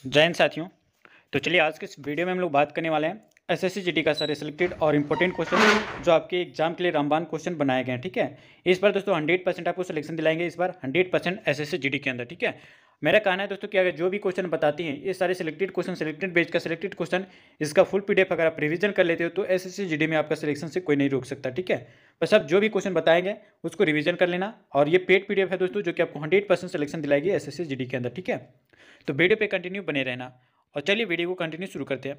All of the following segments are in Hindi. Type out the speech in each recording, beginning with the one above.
जय हिंद साथियों। तो चलिए आज के इस वीडियो में हम लोग बात करने वाले हैं एसएससी जीडी का सारे सिलेक्टेड और इंपॉर्टेंट क्वेश्चन जो आपके एग्जाम के लिए रामबाण क्वेश्चन बनाए गए हैं। ठीक है, इस बार दोस्तों 100% आपको सिलेक्शन दिलाएंगे, इस बार 100% एसएससी जीडी के अंदर। ठीक है, मेरा कहना है दोस्तों कि अगर जो भी क्वेश्चन बताती हैं ये सारे सिलेक्टेड क्वेश्चन, सिलेक्टेड बेच का सिलेक्टेड क्वेश्चन, इसका फुल पीडीएफ अगर आप रिवीजन कर लेते हो तो एसएससी जीडी में आपका सिलेक्शन से कोई नहीं रोक सकता। ठीक है, बस आप जो भी क्वेश्चन बताएंगे उसको रिवीजन कर लेना, और ये पेड पीडीएफ है दोस्तों जो कि आपको 100% सिलेक्शन दिलाएगी एसएससी जीडी के अंदर। ठीक है, तो वीडियो पे कंटिन्यू बने रहना। और चलिए वीडियो को कंटिन्यू शुरू करते हैं,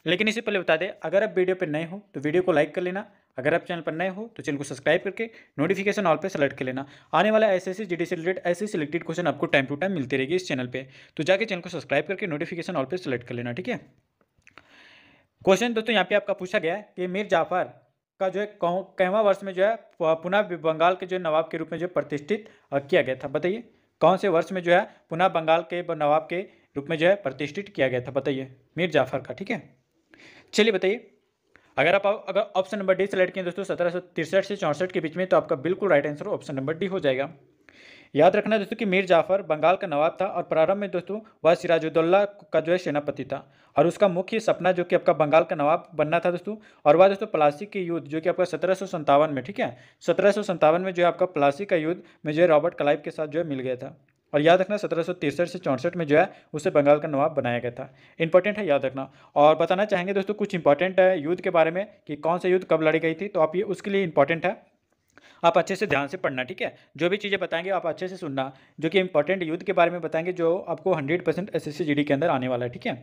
लेकिन इससे पहले बता दें अगर आप वीडियो पर नए हो तो वीडियो को लाइक कर लेना, अगर आप चैनल पर नए हो तो चैनल को सब्सक्राइब करके नोटिफिकेशन ऑल पे सेलेक्ट कर लेना। आने वाला एसएससी जीडी से रिलेटेड ऐसे सिलेक्टेड क्वेश्चन आपको टाइम टू टाइम मिलती रहेगी इस चैनल पे, तो जाके चैनल को सब्सक्राइब करके नोटिफिकेशन ऑल पे सेलेक्ट कर लेना। ठीक है, क्वेश्चन दोस्तों यहाँ पे आपका पूछा गया है कि मीर जाफर का जो है कैवां वर्ष में जो है पुनः बंगाल के जो नवाब के रूप में जो प्रतिष्ठित किया गया था। बताइए कौन से वर्ष में जो है पुनः बंगाल के नवाब के रूप में जो है प्रतिष्ठित किया गया था, बताइए मीर जाफर का। ठीक है, चलिए बताइए। अगर ऑप्शन नंबर डी सेलेक्ट किए दोस्तों 1763 से 64 के बीच में, तो आपका बिल्कुल right answer option number D हो जाएगा। याद रखना दोस्तों कि मीर जाफर बंगाल का नवाब था और प्रारंभ में दोस्तों वह सिराजुद्दौला का जो है सेनापति था, और उसका मुख्य सपना जो कि आपका बंगाल का नवाब बनना था दोस्तों। और वह दोस्तों प्लासी के युद्ध जो कि आपका 1757 में, ठीक है 1757 में जो है आपका प्लासी का युद्ध में जो है रॉबर्ट क्लाइव के साथ जो है मिल गया था। और याद रखना 1763 से 64 में जो है उसे बंगाल का नवाब बनाया गया था। इंपॉर्टेंट है, याद रखना। और बताना चाहेंगे दोस्तों कुछ इंपॉर्टेंट है युद्ध के बारे में कि कौन सा युद्ध कब लड़ी गई थी, तो आप ये उसके लिए इंपॉर्टेंट है, आप अच्छे से ध्यान से पढ़ना। ठीक है, जो भी चीज़ें बताएंगे आप अच्छे से सुनना, जो कि इंपॉर्टेंट युद्ध के बारे में बताएंगे जो आपको 100% एसएससी जीडी के अंदर आने वाला है। ठीक है,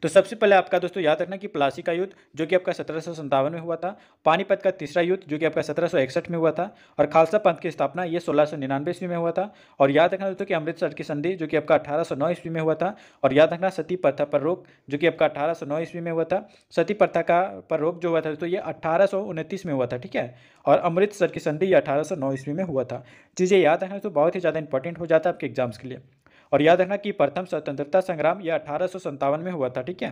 तो सबसे पहले आपका दोस्तों याद रखना कि प्लासी का युद्ध जो कि आपका 1757 में हुआ था, पानीपत का तीसरा युद्ध जो कि आपका 1761 में हुआ था, और खालसा पंथ की स्थापना ये 1699 ईस्वी में हुआ था। और याद रखना दोस्तों कि अमृतसर की संधि जो कि आपका 1809 ईस्वी में हुआ था। और याद रखना सती प्रथा पर रोक जो कि आपका 1809 ईस्वी में हुआ था। सती प्रथा का पर रोक जो हुआ था दोस्तों ये 1829 में हुआ था। ठीक है, और अमृतसर की संधि ये 1809 ईस्वी में हुआ था। चीज़ें याद रखना तो बहुत ही ज़्यादा इंपॉर्टेंट हो जाता है आपके एग्जाम्स के लिए। और याद रखना कि प्रथम स्वतंत्रता संग्राम यह 1857 में हुआ था। ठीक है,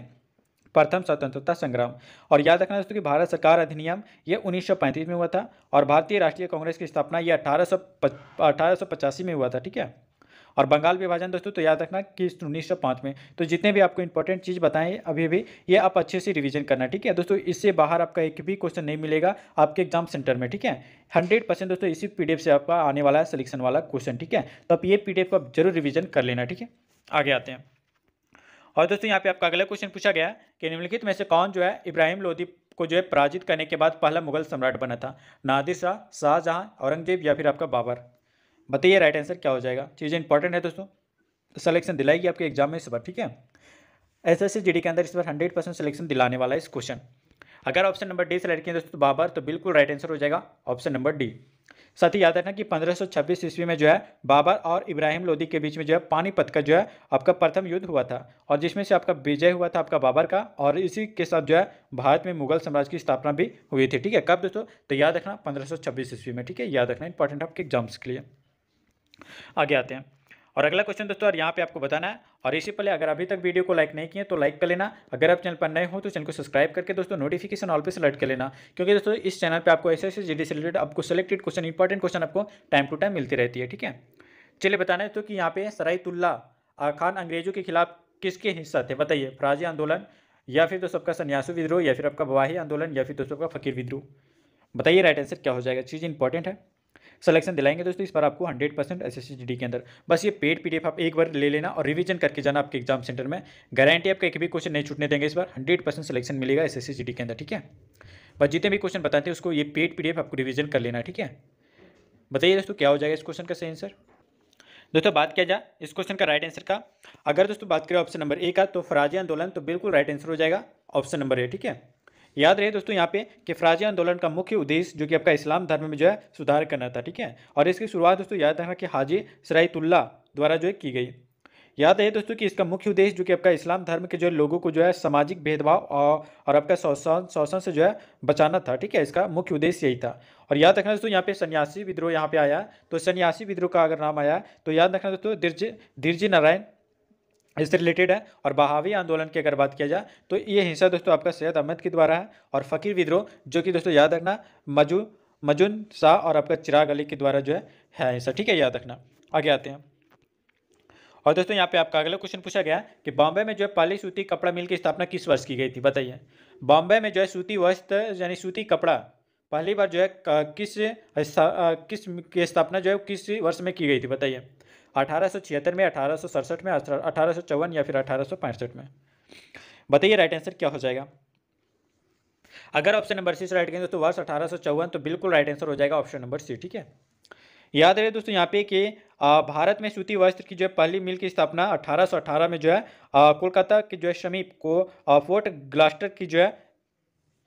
प्रथम स्वतंत्रता संग्राम। और याद रखना दोस्तों कि भारत सरकार अधिनियम ये 1935 में हुआ था, और भारतीय राष्ट्रीय कांग्रेस की स्थापना ये 1885 में हुआ था। ठीक है, और बंगाल विभाजन दोस्तों तो याद रखना कि 1905 में। तो जितने भी आपको इंपॉर्टेंट चीज़ बताएं अभी भी ये आप अच्छे से रिवीजन करना। ठीक है दोस्तों, इससे बाहर आपका एक भी क्वेश्चन नहीं मिलेगा आपके एग्जाम सेंटर में। ठीक है, 100% दोस्तों इसी पीडीएफ से आपका आने वाला है सिलेक्शन वाला क्वेश्चन। ठीक है, तो आप ये पीडीएफ को आप जरूर रिवीजन कर लेना। ठीक है, आगे आते हैं। और दोस्तों यहाँ पे आपका अगला क्वेश्चन पूछा गया है कि निम्नलिखित में से कौन जो है इब्राहिम लोदी को जो है पराजित करने के बाद पहला मुगल सम्राट बना था। नादिर शाह, शाहजहां, औरंगजेब या फिर आपका बाबर। बताइए राइट आंसर क्या हो जाएगा। चीज़ें इंपॉर्टेंट है दोस्तों, सिलेक्शन दिलाएगी आपके एग्जाम में इस बार। ठीक है, एसएससी जीडी के अंदर इस बार 100% सिलेक्शन दिलाने वाला है इस क्वेश्चन। अगर ऑप्शन नंबर डी सेलेक्ट किया दोस्तों तो बाबर, तो बिल्कुल राइट आंसर हो जाएगा ऑप्शन नंबर डी। साथ ही याद रखना कि 1526 ईस्वी में जो है बाबर और इब्राहिम लोदी के बीच में जो है पानीपत का जो है आपका प्रथम युद्ध हुआ था, और जिसमें से आपका विजय हुआ था आपका बाबर का, और इसी के साथ जो है भारत में मुगल साम्राज्य की स्थापना भी हुई थी। ठीक है, कब दोस्तों, तो याद रखना 1526 ईस्वी में। ठीक है, याद रखना, इंपॉर्टेंट आपके एग्जाम्स के लिए। आगे आते हैं, और अगला क्वेश्चन दोस्तों और यहाँ पे आपको बताना है, और इससे पहले अगर अभी तक वीडियो को लाइक नहीं किए तो लाइक कर लेना, अगर आप चैनल पर नए हो तो चैनल को सब्सक्राइब करके दोस्तों नोटिफिकेशन ऑल पे सेलेक्ट कर लेना, क्योंकि दोस्तों इस चैनल पे आपको एसएससी जीडी से रिलेटेड आपको सेलेक्टेड क्वेश्चन, इंपॉर्टेंट क्वेश्चन आपको टाइम टू टाइम मिलती रहती है। ठीक है, चलिए बताना है तो कि यहाँ पे सरायतुल्ला खान अंग्रेजों के खिलाफ किसके हिस्सा थे। बताइए, फराजी आंदोलन, या फिर दोस्तों आपका सन्यासी विद्रोह, या फिर आपका बवाही आंदोलन, या फिर दोस्तों आपका फकीर विद्रोह। बताइए राइट आंसर क्या हो जाएगा। चीज़ इंपॉर्टेंट है, सिलेक्शन दिलाएंगे दोस्तों इस बार आपको 100% एसएससी जीडी के अंदर। बस ये पेड पीडीएफ आप एक बार ले लेना और रिवीजन करके जाना आपके एग्जाम सेंटर में, गारंटी आपका एक भी क्वेश्चन नहीं छूटने देंगे इस बार, 100% सिलेक्शन मिलेगा एसएससी जीडी के अंदर। ठीक है, बस जितने भी क्वेश्चन बताते हैं उसको ये पेड पीडीएफ आपको रिवीजन कर लेना। ठीक है, बताइए दोस्तों क्या हो जाएगा इस क्वेश्चन का सही आंसर। दोस्तों बात किया जाए इस क्वेश्चन का राइट आंसर का, अगर दोस्तों बात करें ऑप्शन नंबर ए का, तो फराजी आंदोलन, तो बिल्कुल राइट आंसर हो जाएगा ऑप्शन नंबर ए। ठीक है, याद रहे दोस्तों यहाँ पे कि फराजी आंदोलन का मुख्य उद्देश्य जो कि आपका इस्लाम धर्म में जो है सुधार करना था। ठीक है, और इसकी शुरुआत दोस्तों याद रखना कि हाजी सरायतुल्ला द्वारा जो है की गई। याद रहे दोस्तों कि इसका मुख्य उद्देश्य जो कि आपका इस्लाम धर्म के जो लोगों को जो है सामाजिक भेदभाव और आपका शोषण से जो है बचाना था। ठीक है, इसका मुख्य उद्देश्य यही था। और याद रखना दोस्तों यहाँ पे सन्यासी विद्रोह यहाँ पे आया, तो सन्यासी विद्रोह का अगर नाम आया तो याद रखना दोस्तों दिरजी नारायण इससे रिलेटेड है। और बहावी आंदोलन की अगर बात किया जाए तो ये हिंसा दोस्तों आपका सैयद अहमद के द्वारा है। और फ़कीर विद्रोह जो कि दोस्तों याद रखना मजून शाह और आपका चिराग अली के द्वारा जो है हिंसा। ठीक है, याद रखना। आगे आते हैं, और दोस्तों यहाँ पे आपका अगला क्वेश्चन पूछा गया कि बॉम्बे में जो है पहली सूती कपड़ा मिल की स्थापना किस वर्ष की गई थी, बताइए। बॉम्बे में जो है सूती वस्त्र यानी सूती कपड़ा पहली बार जो है किस की स्थापना जो है किस वर्ष में की गई थी, बताइए। 1876 में, 1867 में, 1854 या फिर 1865 में। बताइए राइट आंसर क्या हो जाएगा। अगर ऑप्शन नंबर सी से राइट करेंगे तो वर्ष 1854, तो बिल्कुल राइट आंसर हो जाएगा ऑप्शन नंबर सी, ठीक है। याद रहे दोस्तों यहाँ पे कि भारत में सूती वस्त्र की जो है पहली मिल की स्थापना 1818 में जो है कोलकाता के जो है समीप को फोर्ट ग्लास्टर की जो है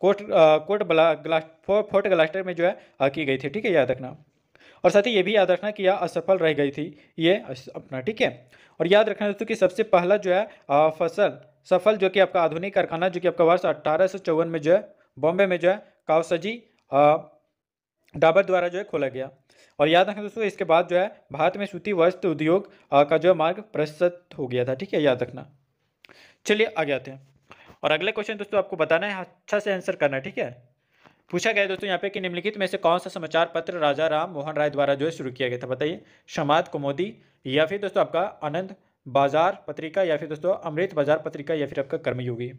फोर्ट ग्लास्टर में जो है की गई थी, ठीक है, याद रखना। और साथ ही ये भी याद रखना कि यह असफल रह गई थी ये अपना, ठीक है। और याद रखना दोस्तों कि सबसे पहला जो है सफल जो कि आपका आधुनिक कारखाना जो कि आपका वर्ष 1854 में जो है बॉम्बे में जो है कावसजी डाबर द्वारा जो है खोला गया। और याद रखना दोस्तों इसके बाद जो है भारत में सूती वस्त्र उद्योग का जो मार्ग प्रशस्त हो गया था, ठीक है, याद रखना। चलिए आगे आते हैं और अगले क्वेश्चन दोस्तों आपको बताना है, अच्छा से आंसर करना है, ठीक है। पूछा गया दोस्तों यहाँ पे कि निम्नलिखित में से कौन सा समाचार पत्र राजा राम मोहन राय द्वारा जो है शुरू किया गया था, बताइए। समाज कौमुदी या फिर दोस्तों आपका आनंद बाजार पत्रिका या फिर दोस्तों अमृत बाजार पत्रिका या फिर आपका कर्मयोगी।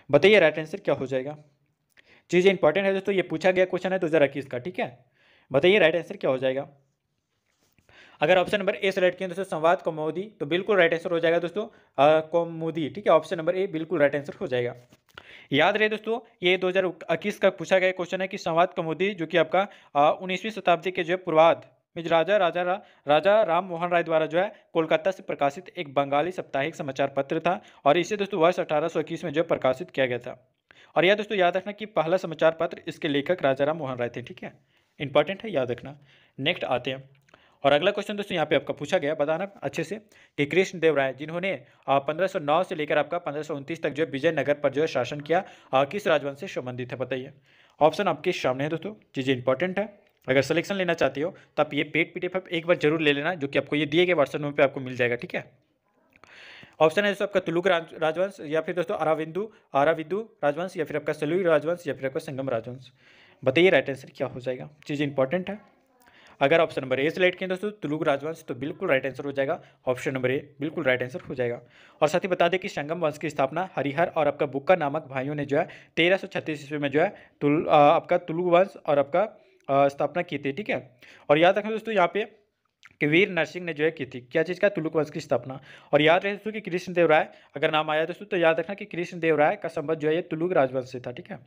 बताइए राइट आंसर क्या हो जाएगा। चीज़ें इंपॉर्टेंट है दोस्तों, ये पूछा गया क्वेश्चन है 2021 का, ठीक है। बताइए राइट आंसर क्या हो जाएगा। अगर ऑप्शन नंबर ए सेलेक्ट किया दोस्तों संवाद कौमुदी, तो बिल्कुल राइट आंसर हो जाएगा दोस्तों कौमुदी, ठीक है, ऑप्शन नंबर ए बिल्कुल राइट आंसर हो जाएगा। याद रहे दोस्तों ये 2021 का पूछा गया क्वेश्चन है कि संवाद कौमुदी जो कि आपका 19वीं शताब्दी के जो है पूर्वार्ध में राजा राम मोहन राय द्वारा जो है कोलकाता से प्रकाशित एक बंगाली साप्ताहिक समाचार पत्र था और इसे दोस्तों वर्ष 1821 में जो है प्रकाशित किया गया था। और यह दोस्तों याद रखना कि पहला समाचार पत्र इसके लेखक राजा राम मोहन राय थे, ठीक है, इंपॉर्टेंट है, याद रखना। नेक्स्ट आते हैं और अगला क्वेश्चन दोस्तों यहाँ पे आपका पूछा गया, बताना अच्छे से कि कृष्ण देव राय जिन्होंने 1509 से लेकर आपका 1529 तक जो है विजयनगर पर जो है शासन किया किस राजवंश से संबंधित है, बताइए। ऑप्शन आपके सामने है दोस्तों, चीज़ें इंपॉर्टेंट है, अगर सिलेक्शन लेना चाहते हो तो आप ये पेड PDF एक बार जरूर ले लेना जो कि आपको ये दिए गए व्हाट्सएप नंबर पर आपको मिल जाएगा, ठीक है। ऑप्शन है दोस्तों आपका तुलुक राजवंश या फिर दोस्तों आराविदु राजवंश या फिर आपका सलुई राजवंश या फिर आपका संगम राजवंश। बताइए राइट आंसर क्या हो जाएगा, चीज़ इंपॉर्टेंट है। अगर ऑप्शन नंबर ए सेलेक्ट किए दोस्तों तुलुक राजवंश, तो बिल्कुल राइट आंसर हो जाएगा ऑप्शन नंबर ए, बिल्कुल राइट आंसर हो जाएगा। और साथ ही बता दें कि संगम वंश की स्थापना हरिहर और आपका बुक्का नामक भाइयों ने जो है 1336 ईस्वी में जो है आपका तुलुक वंश और आपका स्थापना की थी, ठीक है। और याद रखना दोस्तों यहाँ पे कि वीर नरसिंह ने जो है की थी क्या चीज़ का, तुलुक वंश की स्थापना। और याद रहे दोस्तों कि कृष्णदेव राय अगर नाम आया दोस्तों तो याद रखना कि कृष्णदेव राय का संबंध जो है ये तुलुक राजवंश से था, ठीक है,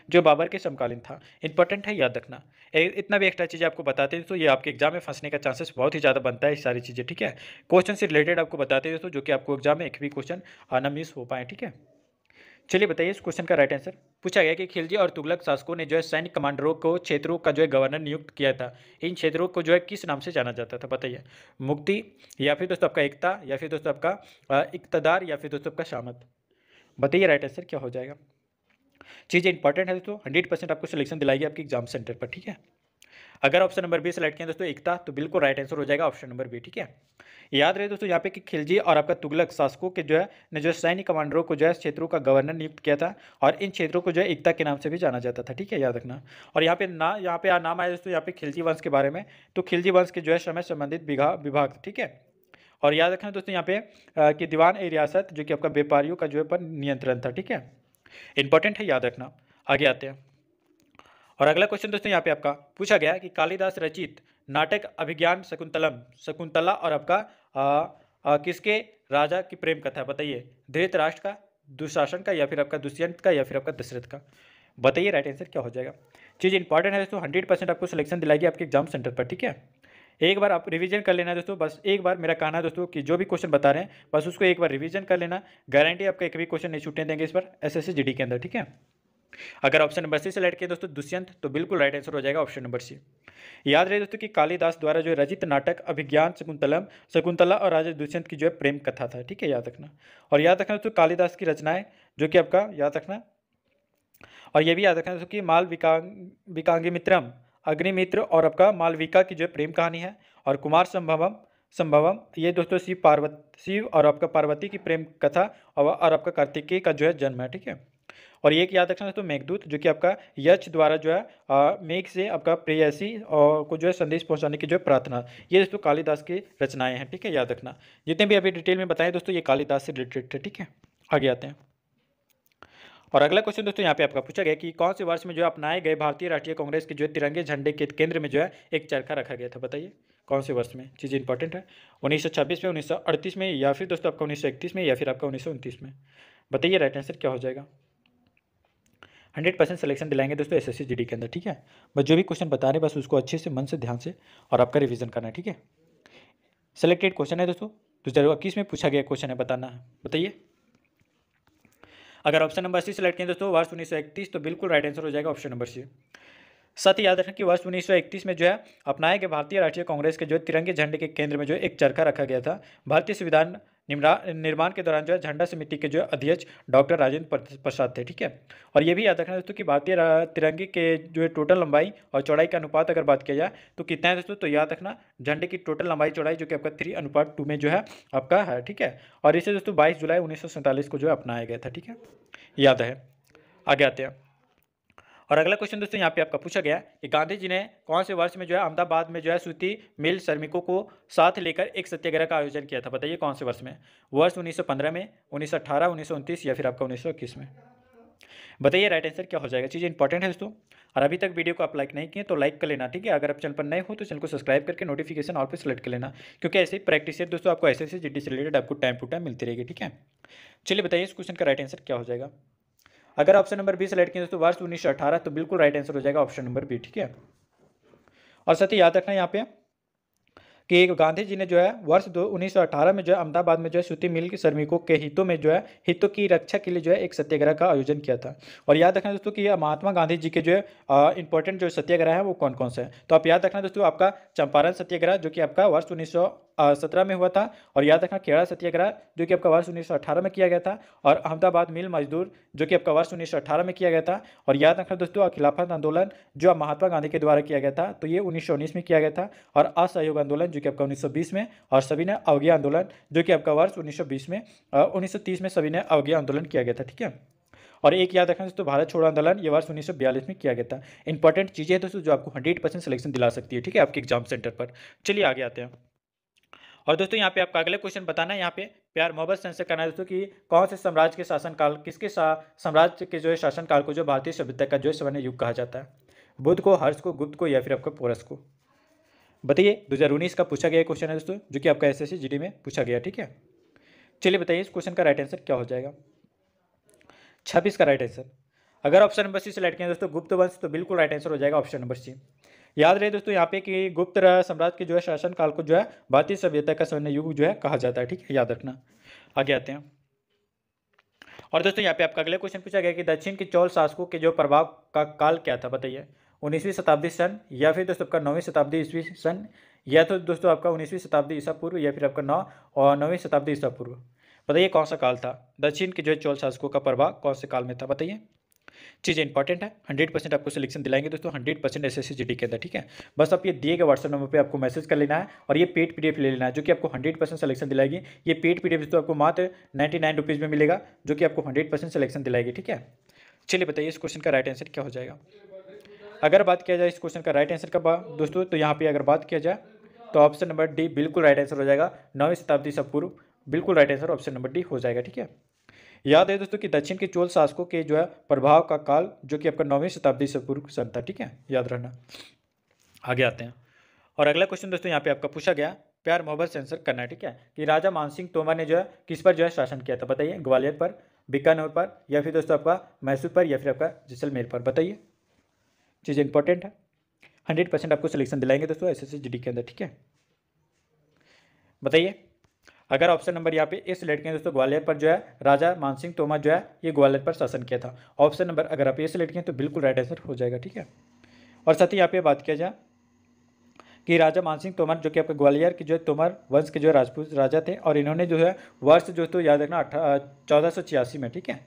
जो बाबर के समकालीन था, इंपॉर्टेंट है, याद रखना। इतना भी एक्स्ट्रा चीज़ें आपको बताते हैं तो ये आपके एग्जाम में फंसने का चांसेस बहुत ही ज़्यादा बनता है, ये सारी चीज़ें, ठीक है। क्वेश्चन से रिलेटेड आपको बताते हैं दोस्तों जो कि आपको एग्जाम में एक भी क्वेश्चन आना मिस हो पाए, ठीक है। चलिए बताइए इस क्वेश्चन का राइट आंसर। पूछा गया कि खिलजी और तुगलक शासकों ने जो है सैन्य कमांडरों को क्षेत्रों का जो है गवर्नर नियुक्त किया था, इन क्षेत्रों को जो है किस नाम से जाना जाता था, बताइए। मुक्ति या फिर दोस्तों आपका एकता या फिर दोस्तों आपका इक्तदार या फिर दोस्तों आपका शामत। बताइए राइट आंसर क्या हो जाएगा। चीज़ें इंपॉर्टेंट है दोस्तों, 100% आपको सिलेक्शन दिलाएगी आपकी एग्जाम सेंटर पर, ठीक है। अगर ऑप्शन नंबर बी सेलेक्ट किया दोस्तों एकता, तो बिल्कुल राइट आंसर हो जाएगा ऑप्शन नंबर बी, ठीक है। याद रहे दोस्तों यहाँ पे कि खिलजी और आपका तुगलक शासकों के जो है ने जो सैन्य कमांडरों को जो है क्षेत्रों का गवर्नर नियुक्त किया था और इन क्षेत्रों को जो है एकता के नाम से भी जाना जाता था, ठीक है, याद रखना। और यहाँ पे नाम आया दोस्तों यहाँ पे खिलजी वंश के बारे में, तो खिलजी वंश के जो है समय संबंधित विभाग, ठीक है। और याद रखना दोस्तों यहाँ पे कि दीवान ए रियासत जो कि आपका व्यापारियों का जो है पर नियंत्रण था, ठीक है, इंपॉर्टेंट है, याद रखना। आगे आते हैं और अगला क्वेश्चन दोस्तों यहाँ पे आपका पूछा गया कि कालिदास रचित नाटक अभिज्ञान शकुंतला और आपका किसके राजा की प्रेम कथा, बताइए। धृतराष्ट्र का, दुशासन का या फिर आपका दुष्यंत का या फिर आपका दशरथ का। बताइए राइट आंसर क्या हो जाएगा। चीज़ इंपॉर्टेंट है दोस्तों, 100% आपको सिलेक्शन दिलाएगी आपके एग्जाम सेंटर पर, ठीक है। एक बार आप रिवीजन कर लेना दोस्तों, बस एक बार मेरा कहना है दोस्तों कि जो भी क्वेश्चन बता रहे हैं बस उसको एक बार रिवीजन कर लेना, गारंटी आपका एक भी क्वेश्चन नहीं छूटने देंगे इस बार SSC GD के अंदर, ठीक है। अगर ऑप्शन नंबर सी सेलेक्ट किया दोस्तों दुष्यंत, तो बिल्कुल राइट आंसर हो जाएगा ऑप्शन नंबर सी। याद रहे दोस्तों कि कालिदास द्वारा जो रचित नाटक अभिज्ञान शकुंतला और राजा दुष्यंत की जो है प्रेम कथा था, ठीक है, याद रखना। और याद रखना दोस्तों कालिदास की रचनाएं जो कि आपका याद रखना, और ये भी याद रखना दोस्तों कि माल विकांगिमित्रम अग्निमित्र और आपका मालविका की जो है प्रेम कहानी है, और कुमार संभवम ये दोस्तों शिव और आपका पार्वती की प्रेम कथा और आपका कार्तिकेय का जो है जन्म है, ठीक है। और एक याद रखना दोस्तों मेघदूत, जो कि आपका यक्ष द्वारा जो है मेघ से आपका प्रेयसी और को जो है संदेश पहुंचाने की जो है प्रार्थना, ये दोस्तों कालिदास की रचनाएं हैं, ठीक है, याद रखना। जितने भी अभी डिटेल में बताएं दोस्तों ये कालिदास से रिलेटेड थे, ठीक है। आगे आते हैं और अगला क्वेश्चन दोस्तों यहाँ पे आपका पूछा गया कि कौन से वर्ष में जो अपनाए गए भारतीय राष्ट्रीय कांग्रेस के जो है तिरंगे झंडे के केंद्र में जो है एक चरखा रखा गया था, बताइए कौन से वर्ष में। चीज़ इंपॉर्टेंट है, 1926 में, 1938 में, या फिर दोस्तों आपका 1931 में, या फिर आपका 1929 में। बताइए राइट आंसर क्या हो जाएगा। 100% सिलेक्शन दिलाएंगे दोस्तों एसएससी जीडी के अंदर, ठीक है। बस जो भी क्वेश्चन बता रहे हैं बस उसको अच्छे से मन से ध्यान से और आपका रिवीजन करना है, ठीक है। सिलेक्टेड क्वेश्चन है दोस्तों, 2021 में पूछा गया क्वेश्चन है, बताना है, बताइए। अगर ऑप्शन नंबर सी सिलेक्ट किए दोस्तों वर्ष 1931 तो बिल्कुल राइट आंसर हो जाएगा ऑप्शन नंबर सी। साथ ही याद रखें कि वर्ष 1931 में जो है अपनाए गए भारतीय राष्ट्रीय कांग्रेस के जो है तिरंगे झंडे के केंद्र में जो है एक चरखा रखा गया था। भारतीय संविधान निर्माण के दौरान जो है झंडा समिति के जो है अध्यक्ष डॉक्टर राजेंद्र प्रसाद थे, ठीक है। और ये भी याद रखना दोस्तों कि भारतीय तिरंगे के जो है टोटल लंबाई और चौड़ाई का अनुपात अगर बात किया जाए तो कितना है दोस्तों, तो याद रखना झंडे की टोटल लंबाई चौड़ाई जो कि आपका 3:2 में जो है आपका है, ठीक है। और इसे दोस्तों 22 जुलाई 1947 को जो है अपनाया गया था, ठीक है, याद है। आगे आते हैं और अगला क्वेश्चन दोस्तों यहाँ पे आपका पूछा गया कि गांधी जी ने कौन से वर्ष में जो है अहमदाबाद में जो है सूती मिल श्रमिकों को साथ लेकर एक सत्याग्रह का आयोजन किया था, बताइए कौन से वर्ष में। वर्ष 1915 में, 1918, 1929 या फिर आपका 1921 में। बताइए राइट आंसर क्या हो जाएगा। चीज़ इंपॉर्टेंट है दोस्तों, और अभी तक वीडियो को आप लाइक नहीं किए तो लाइक कर लेना, ठीक है। अगर आप चैनल पर नए हो तो चैनल को सब्सक्राइब करके नोटिफिकेशन ऑल पे सेलेक्ट कर लेना, क्योंकि ऐसे ही प्रैक्टिस दोस्तों आपको एसएससी जीडी से रिलेटेड आपको टाइम टू टाइम मिलती रहेगी, ठीक है। चलिए बताइए इस क्वेश्चन का राइट आंसर क्या हो जाएगा। अगर ऑप्शन नंबर बी सेलेक्ट किया दोस्तों वर्ष 1918 तो बिल्कुल राइट आंसर हो जाएगा ऑप्शन नंबर बी, ठीक है। और साथ ही याद रखना यहाँ पे कि गांधी जी ने जो है वर्ष 1918 में जो है अहमदाबाद में जो है सूती मिल के श्रमिकों के हितों की रक्षा के लिए जो है एक सत्याग्रह का आयोजन किया था। और याद रखना दोस्तों कि महात्मा गांधी जी के जो है इंपॉर्टेंट जो सत्याग्रह है वो कौन कौन से हैं, तो आप याद रखना दोस्तों आपका चंपारण सत्याग्रह जो कि आपका वर्ष 1917 में हुआ था, और याद रखना खेड़ा सत्याग्रह जो कि आपका वर्ष 1918 में किया गया था, और अहमदाबाद मिल मजदूर जो कि आपका वर्ष 1918 में किया गया था। और याद रखना दोस्तों खिलाफत आंदोलन जो महात्मा गांधी के द्वारा किया गया था तो ये 1919 में किया गया था, और असहयोग आंदोलन जो कि आपका 1920 में, और सभी ने अवज्ञा आंदोलन जो कि आपका वर्ष 1920 में 1930 में सभी ने अवज्ञा आंदोलन किया गया था, ठीक है। और एक याद रखना दोस्तों भारत छोड़ो आंदोलन ये वर्ष 1942 में किया गया था। इंपॉर्टेंट चीज़ें हैं दोस्तों जो आपको 100% सिलेक्शन दिला सकती है, ठीक है, आपके एग्जाम सेंटर पर। चलिए आगे आते हैं और दोस्तों यहाँ पे आपका अगले क्वेश्चन बताना है, यहाँ पे प्यार मोहब्बत से आंसर करना है दोस्तों कि कौन से साम्राज्य के शासनकाल किसके साम्राज्य के जो है शासनकाल को जो भारतीय सभ्यता का जो है स्वर्ण युग कहा जाता है। बुद्ध को, हर्ष को, गुप्त को, या फिर आपका पोरस को। बताइए 2019 का पूछा गया क्वेश्चन है दोस्तों जो कि आपका एसएससी जीडी में पूछा गया, ठीक है। चलिए बताइए इस क्वेश्चन का राइट आंसर क्या हो जाएगा। 26 का राइट आंसर। अगर ऑप्शन नंबर सी सेलेक्ट किया दोस्तों गुप्त वंश तो बिल्कुल राइट आंसर हो जाएगा ऑप्शन नंबर सी। याद रहे दोस्तों यहाँ पे कि गुप्त साम्राज्य के जो है शासन काल को जो है भारतीय सभ्यता का स्वर्ण युग जो है कहा जाता है, ठीक है, याद रखना। आगे आते हैं और दोस्तों यहाँ पे आपका अगले क्वेश्चन पूछा गया कि दक्षिण के चोल शासकों के जो प्रभाव का काल क्या था, बताइए। 19वीं शताब्दी सन, या फिर दोस्तों आपका 9वीं शताब्दी ईस्वी सन, या तो दोस्तों आपका 19वीं शताब्दी ईसा पूर्व, या फिर आपका 9 और 9वीं शताब्दी ईसा पूर्व। बताइए कौन सा काल था। दक्षिण के जो चोल शासकों का प्रभाव कौन से काल में था, बताइए। चीज़ें इंपॉर्टेंट है, 100% आपको सिलेक्शन दिलाएंगे दोस्तों 100% एसएससी जीडी के अंदर, ठीक है। बस आप ये दिए गए व्हाट्सएप नंबर पे आपको मैसेज कर लेना है और ये पेड पीडीएफ ले लेना है जो कि आपको 100% सिलेक्शन दिलाएगी। ये पेड पीडीएफ दोस्तों आपको मात्र 99 रुपीज़ में मिलेगा जो कि आपको 100% सिलेक्शन दिलाएगी, ठीक है। चलिए बताइए इस क्वेश्चन का राइट आंसर क्या हो जाएगा। अगर बात किया जाए इस क्वेश्चन का राइट आंसर का दोस्तों तो यहाँ पर अगर बात किया जाए तो ऑप्शन नंबर डी बिल्कुल राइट आंसर हो जाएगा। 9वीं शताब्दी से पूर्व बिल्कुल right answer option number D हो जाएगा, ठीक है। याद है दोस्तों कि दक्षिण के चोल शासकों के जो है प्रभाव का काल जो कि आपका 9वीं शताब्दी से पूर्व सन था, ठीक है, याद रखना। आगे आते हैं और अगला क्वेश्चन दोस्तों यहाँ पे आपका पूछा गया प्यार मोहब्बत से आंसर करना है, ठीक है, कि राजा मानसिंह तोमर ने जो है किस पर जो है शासन किया था, बताइए। ग्वालियर पर, बीकानेर पर, या फिर दोस्तों आपका मैसूर पर, या फिर आपका जैसलमेर पर। बताइए, चीज़ इंपॉर्टेंट है, 100% आपको सिलेक्शन दिलाएंगे दोस्तों एसएससी जीडी के अंदर, ठीक है। बताइए अगर ऑप्शन नंबर यहाँ पे ए सिलेक्ट किया दोस्तों ग्वालियर पर जो है राजा मानसिंह तोमर जो है ये ग्वालियर पर शासन किया था। ऑप्शन नंबर अगर आप ए सिलेक्ट किए तो बिल्कुल राइट आंसर हो जाएगा, ठीक है। और साथ ही यहाँ पे बात किया जाए कि राजा मानसिंह तोमर जो कि आपके ग्वालियर के जो है तोमर वंश के जो है राजपूत राजा थे, और इन्होंने जो है वर्ष जो तो याद रखना 1486 में, ठीक है,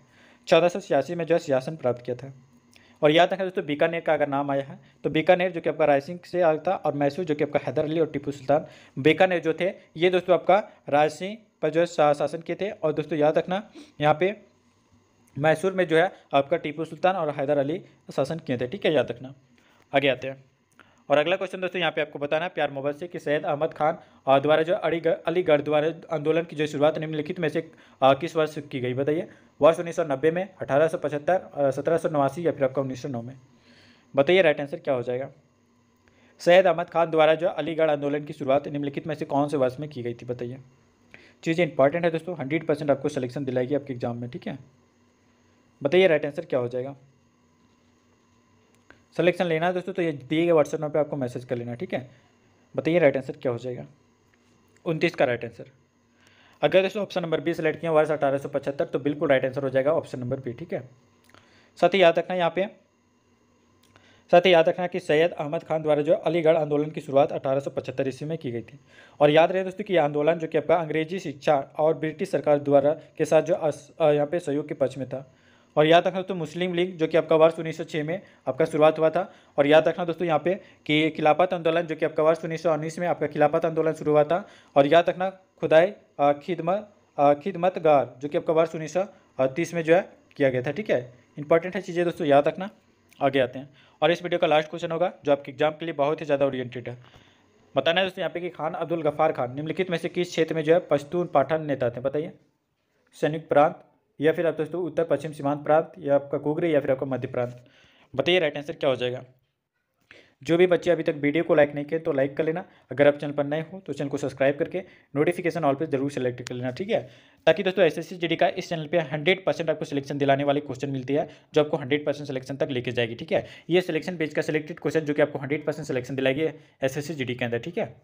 1486 में जो है सिंहासन प्राप्त किया था। और याद रखना दोस्तों बीकानेर का अगर नाम आया है तो बीकानेर जो कि आपका रायसिंह से आया था, और मैसूर जो कि आपका हैदर अली और टीपू सुल्तान। बीकानेर जो थे ये दोस्तों आपका रायसिंह पर जो है शासन किए थे। और दोस्तों याद रखना यहाँ पे मैसूर में जो है आपका टीपू सुल्तान और हैदर अली शासन किए थे, ठीक है, याद रखना। आगे आते हैं और अगला क्वेश्चन दोस्तों यहाँ पे आपको बताना है प्यार मोहब्बत से कि सैयद अहमद खान द्वारा जो अलीगढ़ द्वारा आंदोलन की जो शुरुआत निम्नलिखित में से किस वर्ष की गई, बताइए। वर्ष 1990 में, 1875, 1789 या फिर आपका 1909 में। बताइए राइट आंसर क्या हो जाएगा। सैयद अहमद खान द्वारा जो अलीगढ़ आंदोलन की शुरुआत निम्नलिखित में से कौन से वर्ष में की गई थी, बताइए। चीज़ें इंपॉर्टेंट है दोस्तों, 100% आपको सिलेक्शन दिलाएगी आपके एग्जाम में, ठीक है। बताइए राइट आंसर क्या हो जाएगा। सिलेक्शन लेना है दोस्तों तो ये दिए गए व्हाट्सएप नंबर पे आपको मैसेज कर लेना, ठीक है। बताइए राइट आंसर क्या हो जाएगा। 29 का राइट आंसर। अगर दोस्तों ऑप्शन नंबर बी सेलेक्ट किया वर्ष 1875 तो बिल्कुल राइट आंसर हो जाएगा ऑप्शन नंबर बी, ठीक है। साथ ही याद रखना यहाँ पे, साथ ही याद रखना कि सैयद अहमद खान द्वारा जो अलीगढ़ आंदोलन की शुरुआत 1875 ईस्वी में की गई थी। और याद रहे दोस्तों कि यह आंदोलन जो कि आपका अंग्रेजी शिक्षा और ब्रिटिश सरकार द्वारा के साथ जो यहाँ पे सहयोग के पक्ष में था। और याद रखना दोस्तों मुस्लिम लीग जो कि आपका वर्ष 1906 में आपका शुरुआत हुआ था। और याद रखना दोस्तों यहाँ पे कि खिलाफत आंदोलन जो कि आपका वर्ष 1919 में आपका खिलाफत आंदोलन शुरू हुआ था। और याद रखना खुदाई खिदमतगार जो कि आपका वर्ष 1930 में जो है किया गया था, ठीक है। इंपॉर्टेंट है चीज़ें दोस्तों, याद रखना। आगे आते हैं और इस वीडियो का लास्ट क्वेश्चन होगा जो आपके एग्जाम के लिए बहुत ही ज़्यादा ओरिएंटेड है। बताना है दोस्तों यहाँ पे कि खान अब्दुल गफ्फार खान निम्नलिखित में से किस क्षेत्र में जो है पश्तून पाठन नेता थे, बताइए। संयुक्त प्रांत या फिर आप दोस्तों उत्तर पश्चिम सीमांत प्रांत या आपका कुगरी या फिर आपका मध्य प्रांत। बताइए राइट आंसर क्या हो जाएगा। जो भी बच्चे अभी तक वीडियो को लाइक नहीं किए तो लाइक कर लेना। अगर आप चैनल पर नए हो तो चैनल को सब्सक्राइब करके नोटिफिकेशन ऑल पे जरूर सेलेक्ट कर लेना, ठीक है। ताकि दोस्तों एसएससी जीडी का इस चैनल पे 100% आपको सिलेक्शन दिलाने वाली क्वेश्चन मिलती है जो आपको 100% सिलेक्शन तक लेके जाएगी, ठीक है। ये सिलेक्शन पेज का सिलेक्टेड क्वेश्चन जो कि आपको 100% सिलेक्शन दिलाएगी एसएससी जीडी के अंदर, ठीक है।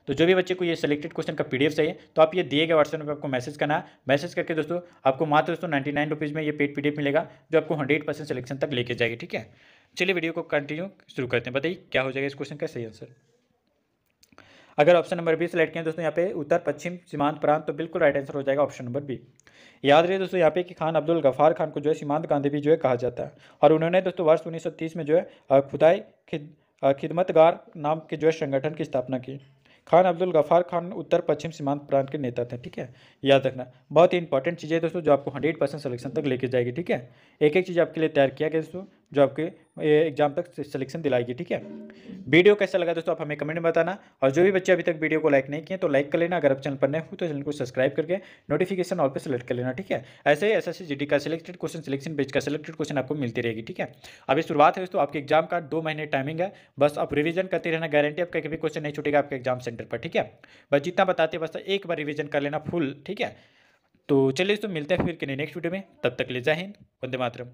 तो जो भी बच्चे को ये सिलेक्टेड क्वेश्चन का पीडीएफ चाहिए तो आप ये दिए गए व्हाट्सएप पर आपको मैसेज करना है। मैसेज करके दोस्तों आपको मात्र दोस्तों 99 रुपीज़ में ये पेड पीडीएफ मिलेगा जो आपको 100% सिलेक्शन तक लेके जाएगी, ठीक है। चलिए वीडियो को कंटिन्यू शुरू करते हैं। बताइए क्या हो जाएगा इस क्वेश्चन का सही आंसर। अगर ऑप्शन नंबर बी सेलेक्ट किया दोस्तों यहाँ पे उत्तर पश्चिम सीमांत प्रांत तो बिल्कुल राइट आंसर हो जाएगा ऑप्शन नंबर बी। याद रहे दोस्तों यहाँ पे कि खान अब्दुल गफ्फार खान को जो है सीमांत गांधी भी जो है कहा जाता है। और उन्होंने दोस्तों वर्ष 1930 में जो है खुदाई खिदमतगार नाम के जो है संगठन की स्थापना की। खान अब्दुल गफ्फार खान उत्तर पश्चिम सीमांत प्रांत के नेता थे, ठीक है। याद रखना बहुत ही इंपॉर्टेंट चीज़ें दोस्तों जो आपको 100% सिलेक्शन तक लेके जाएगी, ठीक है। एक एक चीज़ आपके लिए तैयार किया गया दोस्तों जो आपके एग्जाम तक सिलेक्शन दिलाएगी, ठीक है। वीडियो कैसा लगा दोस्तों आप हमें कमेंट में बताना। और जो भी बच्चे अभी तक वीडियो को लाइक नहीं किए तो लाइक कर लेना। अगर आप चैनल पर नए हो तो चैनल को सब्सक्राइब करके नोटिफिकेशन ऑल पे सेलेक्ट कर लेना, ठीक है। ऐसे ही एसएससी जीडी का सिलेक्टेड क्वेश्चन सिलेक्शन पेज का सिलेक्टेड क्वेश्चन आपको मिलती रहेगी, ठीक है। अभी शुरुआत है दोस्तों, आपके एग्जाम का 2 महीने टाइमिंग है, बस आप रिवीजन करते रहना, गारंटी आपका कभी क्वेश्चन नहीं छूटेगा आपके एग्जाम सेंटर पर, ठीक है। बस जितना बताते बस एक बार रिवीजन कर लेना फुल, ठीक है। तो चलिए दोस्तों मिलते हैं फिर नेक्स्ट वीडियो में, तब तक ले जय हिंद, वंदे मातरम।